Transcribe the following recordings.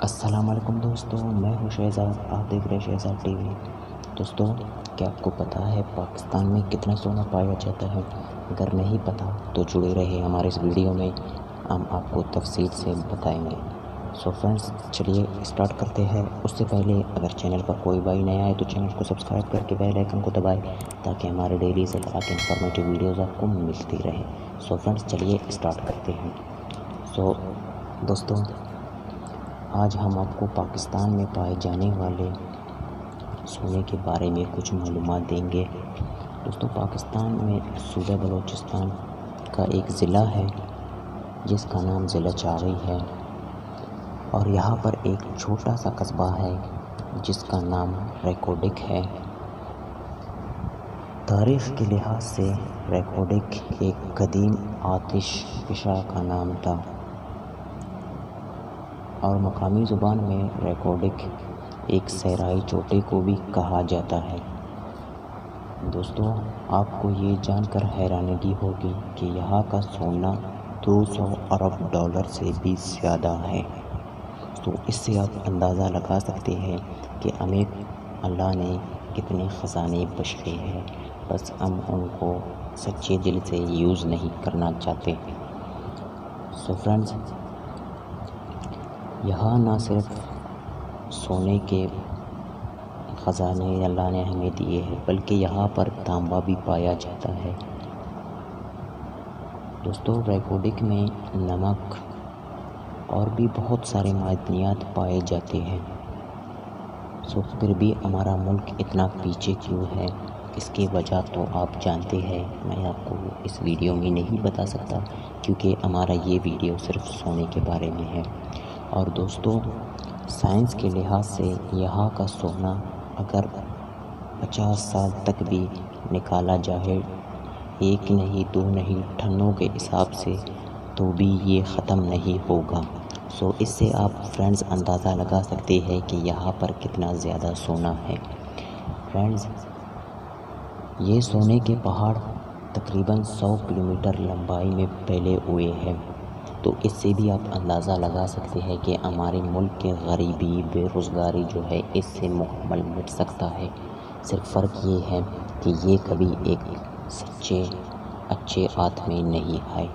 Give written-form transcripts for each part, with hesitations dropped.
السلام علیکم دوستوں، میں ہوں شہزاد، آپ دیکھ رہے شہزاد ٹی وی۔ دوستوں، کیا آپ کو پتہ ہے پاکستان میں کتنا سونا پایا جاتا ہے؟ اگر نہیں پتہ تو جڑے رہے ہمارے اس ویڈیو میں، ہم آپ کو تفصیل سے بتائیں گے۔ سو فرینڈز، چلیے اسٹارٹ کرتے ہیں۔ اس سے پہلے اگر چینل پر کوئی بھائی نیا ہے تو چینل کو سبسکرائب کر کے بیل آئیکن کو دبائیں تاکہ ہمارے ڈیلی سے کے انفارمیٹیو ویڈیوز آپ کو ملتی رہیں۔ سو فرینڈز، چلیے اسٹارٹ کرتے ہیں۔ سو دوستوں، آج ہم آپ کو پاکستان میں پائے جانے والے سونے کے بارے میں کچھ معلومات دیں گے۔ دوستوں، پاکستان میں صوبہ بلوچستان کا ایک ضلع ہے جس کا نام ضلع چاغی ہے، اور یہاں پر ایک چھوٹا سا قصبہ ہے جس کا نام ریکوڈک ہے۔ تاریخ کے لحاظ سے ریکوڈک ایک قدیم آتش فشاں کا نام تھا، اور مقامی زبان میں ریکوڈک ایک صحرائی چوٹے کو بھی کہا جاتا ہے۔ دوستوں، آپ کو یہ جان کر حیرانگی ہوگی کہ یہاں کا سونا 200 ارب ڈالر سے بھی زیادہ ہے۔ تو اس سے آپ اندازہ لگا سکتے ہیں کہ ہمیں اللہ نے کتنے خزانے بخشے ہیں، بس ہم ان کو سچے دل سے یوز نہیں کرنا چاہتے۔ سو فرینڈز، یہاں نہ صرف سونے کے خزانے اللہ نے ہمیں دیے ہیں بلکہ یہاں پر تانبا بھی پایا جاتا ہے۔ دوستوں، ریکوڈک میں نمک اور بھی بہت سارے معدنیات پائے جاتے ہیں۔ سو پھر بھی ہمارا ملک اتنا پیچھے کیوں ہے؟ اس کی وجہ تو آپ جانتے ہیں، میں آپ کو اس ویڈیو میں نہیں بتا سکتا کیونکہ ہمارا یہ ویڈیو صرف سونے کے بارے میں ہے۔ اور دوستوں، سائنس کے لحاظ سے یہاں کا سونا اگر 50 سال تک بھی نکالا جائے، ایک نہیں دو نہیں ٹنوں کے حساب سے، تو بھی یہ ختم نہیں ہوگا۔ سو اس سے آپ فرینڈز اندازہ لگا سکتے ہیں کہ یہاں پر کتنا زیادہ سونا ہے۔ فرینڈز، یہ سونے کے پہاڑ تقریباً 100 کلومیٹر لمبائی میں پھیلے ہوئے ہیں۔ تو اس سے بھی آپ اندازہ لگا سکتے ہیں کہ ہمارے ملک کے غریبی، بے روزگاری جو ہے اس سے مکمل مٹ سکتا ہے۔ صرف فرق یہ ہے کہ یہ کبھی ایک سچے اچھے ہاتھ میں نہیں آئے،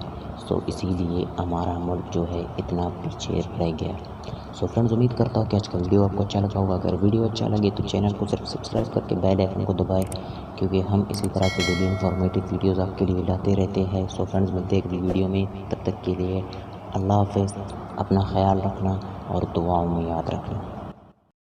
سو اسی لیے ہمارا ملک جو ہے اتنا پیچھے رہ گیا۔ سو فرینڈز، امید کرتا ہوں کہ آج کا ویڈیو آپ کو اچھا لگا ہوگا۔ اگر ویڈیو اچھا لگے تو چینل کو صرف سبسکرائب کر کے بیل آئیکن کو دبائیں، کیونکہ ہم اسی طرح کے ڈیلی انفارمیٹیو ویڈیوز آپ کے لیے لاتے رہتے ہیں۔ سو فرینڈز، ملتے ہیں اگلی ویڈیو میں، تب تک کے لیے اللہ حافظ۔ اپنا خیال رکھنا اور دعاؤں میں یاد رکھنا۔